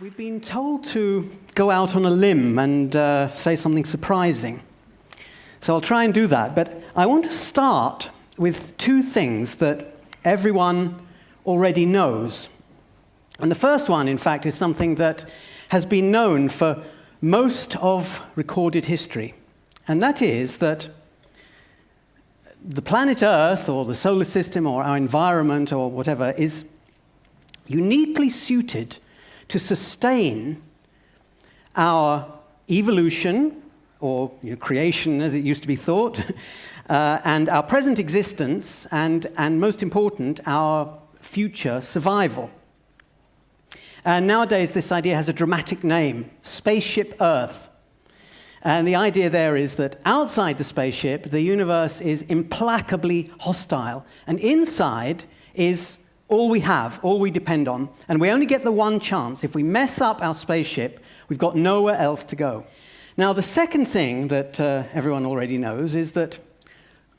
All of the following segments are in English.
We've been told to go out on a limb and say something surprising. So I'll try and do that. But I want to start with two things that everyone already knows. And the first one, in fact, is something that has been known for most of recorded history. And that is that the planet Earth, or the solar system, or our environment, or whatever, is uniquely suited to sustain our evolution, or creation as it used to be thought, and our present existence, and most important, our future survival. And nowadays this idea has a dramatic name, Spaceship Earth. And the idea there is that outside the spaceship, the universe is implacably hostile, and inside is all we have, all we depend on, and we only get the one chance. If we mess up our spaceship, we've got nowhere else to go. Now, the second thing that everyone already knows is that,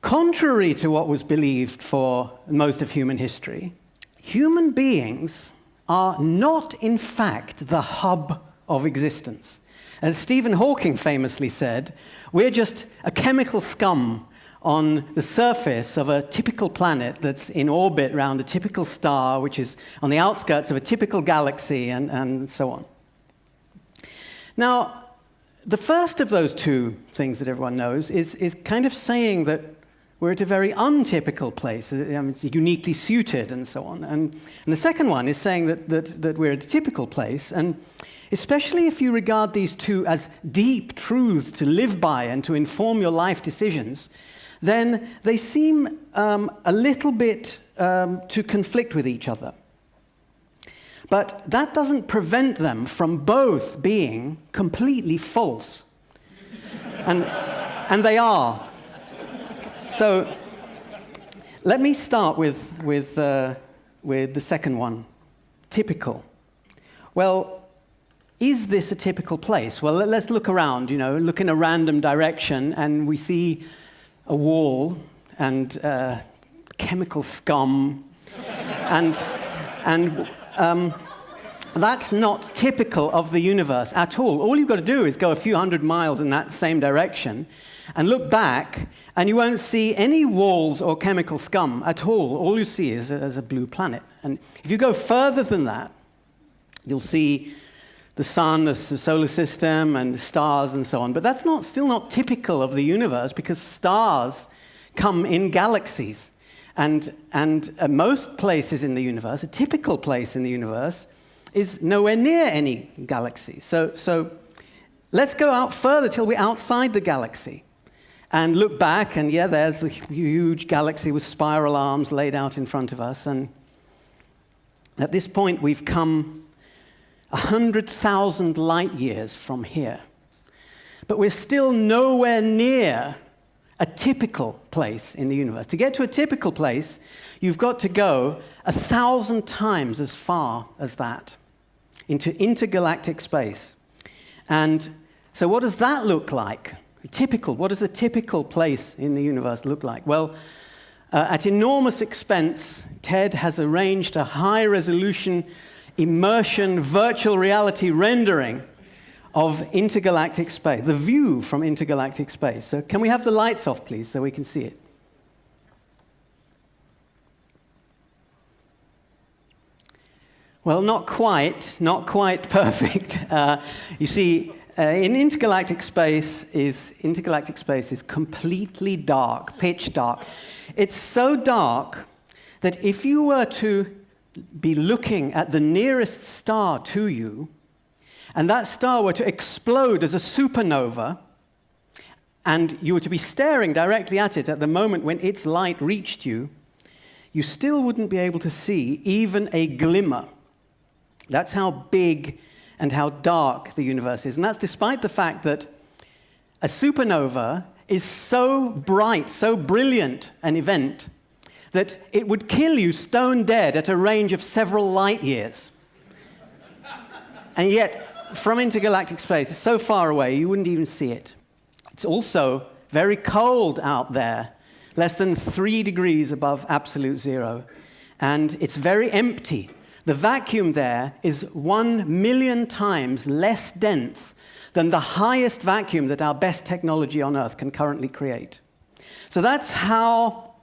contrary to what was believed for most of human history, human beings are not, in fact, the hub of existence. As Stephen Hawking famously said, we're just a chemical scum on the surface of a typical planet that's in orbit around a typical star, which is on the outskirts of a typical galaxy, and so on. Now, the first of those two things that everyone knows is kind of saying that we're at a very untypical place, it's uniquely suited, and so on. And the second one is saying that we're at a typical place, and especially if you regard these two as deep truths to live by and to inform your life decisions, then they seem a little bit to conflict with each other. But that doesn't prevent them from both being completely false. And they are. So let me start with the second one, typical. Well, is this a typical place? Well, let's look around, look in a random direction, and we see a wall and chemical scum, and that's not typical of the universe at all. All you've got to do is go a few hundred miles in that same direction and look back, and you won't see any walls or chemical scum at all. All you see is a blue planet. And if you go further than that, you'll see the sun, the solar system, and the stars, and so on. But that's still not typical of the universe, because stars come in galaxies. And most places in the universe, a typical place in the universe, is nowhere near any galaxy. So let's go out further till we're outside the galaxy and look back, and there's the huge galaxy with spiral arms laid out in front of us. And at this point, we've come 100,000 light years from here. But we're still nowhere near a typical place in the universe. To get to a typical place, you've got to go 1,000 times as far as that into intergalactic space. And so what does that look like? What does a typical place in the universe look like? Well, at enormous expense, TED has arranged a high-resolution immersion virtual reality rendering of intergalactic space, the view from intergalactic space. So can we have the lights off, please, so we can see it? Well, not quite perfect. You see, in intergalactic space is completely dark, pitch dark. It's so dark that if you were to be looking at the nearest star to you, and that star were to explode as a supernova, and you were to be staring directly at it at the moment when its light reached you, you still wouldn't be able to see even a glimmer. That's how big and how dark the universe is. And that's despite the fact that a supernova is so bright, so brilliant an event, that it would kill you stone dead at a range of several light years. And yet, from intergalactic space, it's so far away, you wouldn't even see it. It's also very cold out there, less than 3 degrees above absolute zero. And it's very empty. the vacuum there is 1,000,000 times less dense than the highest vacuum that our best technology on Earth can currently create. So that's how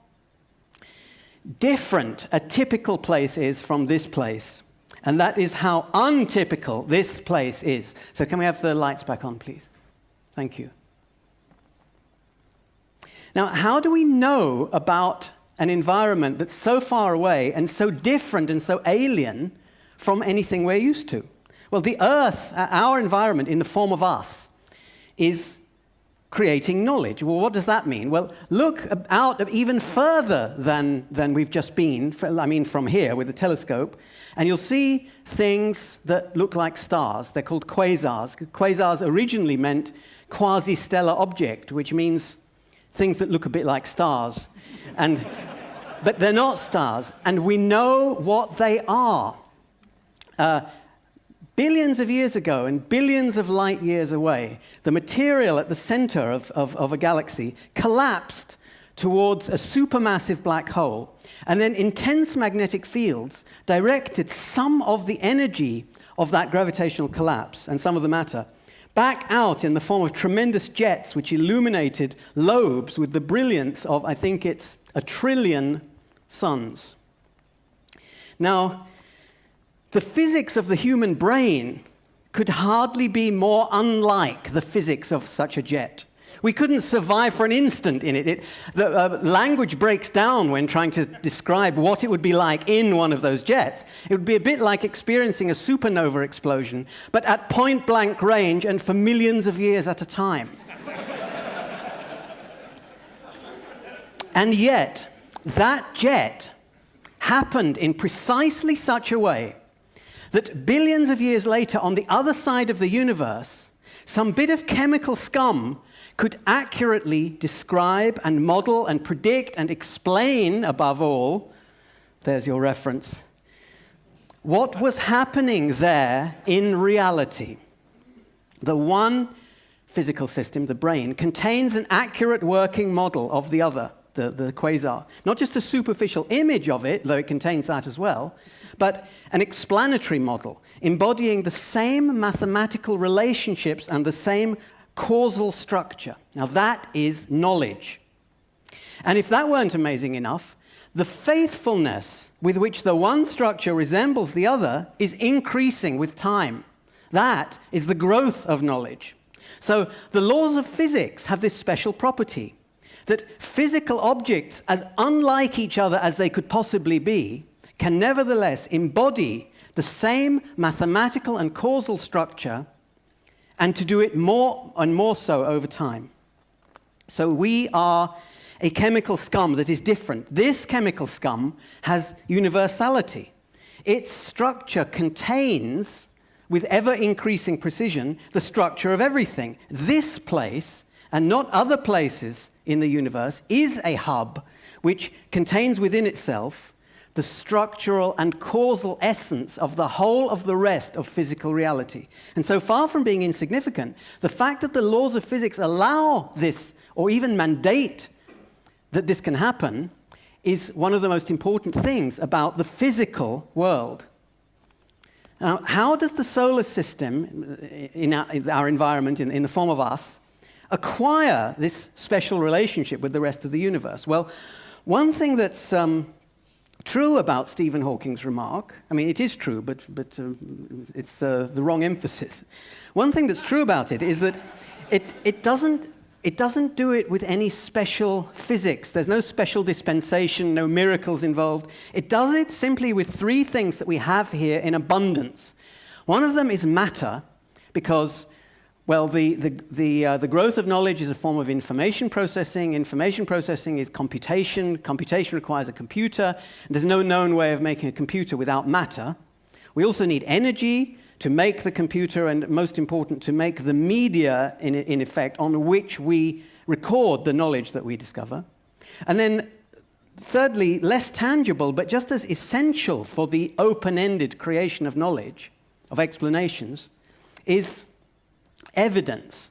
different a typical place is from this place. And that is how untypical this place is. So can we have the lights back on, please? Thank you. Now, how do we know about an environment that's so far away and so different and so alien from anything we're used to? Well, the Earth, our environment in the form of us, is creating knowledge. Well, what does that mean? Well, look out even further than we've just been, from here with the telescope, and you'll see things that look like stars. They're called quasars. Quasars originally meant quasi-stellar object, which means things that look a bit like stars. But they're not stars, and we know what they are. Billions of years ago and billions of light years away, the material at the center of a galaxy collapsed towards a supermassive black hole, and then intense magnetic fields directed some of the energy of that gravitational collapse and some of the matter back out in the form of tremendous jets which illuminated lobes with the brilliance of, I think it's 1 trillion suns. Now, the physics of the human brain could hardly be more unlike the physics of such a jet. We couldn't survive for an instant in it. The language breaks down when trying to describe what it would be like in one of those jets. It would be a bit like experiencing a supernova explosion, but at point-blank range and for millions of years at a time. And yet, that jet happened in precisely such a way that billions of years later, on the other side of the universe, some bit of chemical scum could accurately describe and model and predict and explain, above all, there's your reference, what was happening there in reality. The one physical system, the brain, contains an accurate working model of the other, the quasar. Not just a superficial image of it, though it contains that as well, but an explanatory model, embodying the same mathematical relationships and the same causal structure. Now that is knowledge. And if that weren't amazing enough, the faithfulness with which the one structure resembles the other is increasing with time. That is the growth of knowledge. So the laws of physics have this special property, that physical objects, as unlike each other as they could possibly be, can nevertheless embody the same mathematical and causal structure, and to do it more and more so over time. So we are a chemical scum that is different. This chemical scum has universality. Its structure contains, with ever-increasing precision, the structure of everything. This place, and not other places in the universe, is a hub which contains within itself the structural and causal essence of the whole of the rest of physical reality. And so far from being insignificant, the fact that the laws of physics allow this, or even mandate that this can happen, is one of the most important things about the physical world. Now, how does the solar system, in our environment, in the form of us, acquire this special relationship with the rest of the universe? Well, one thing that's true about Stephen Hawking's remark, I mean, it is true, but it's the wrong emphasis. One thing that's true about it is that it doesn't do it with any special physics. There's no special dispensation, no miracles involved. It does it simply with three things that we have here in abundance. One of them is matter, because, well, the growth of knowledge is a form of information processing. Information processing is computation. Computation requires a computer. There's no known way of making a computer without matter. We also need energy to make the computer, and most important, to make the media, in effect, on which we record the knowledge that we discover. And then, thirdly, less tangible, but just as essential for the open-ended creation of knowledge, of explanations, is evidence.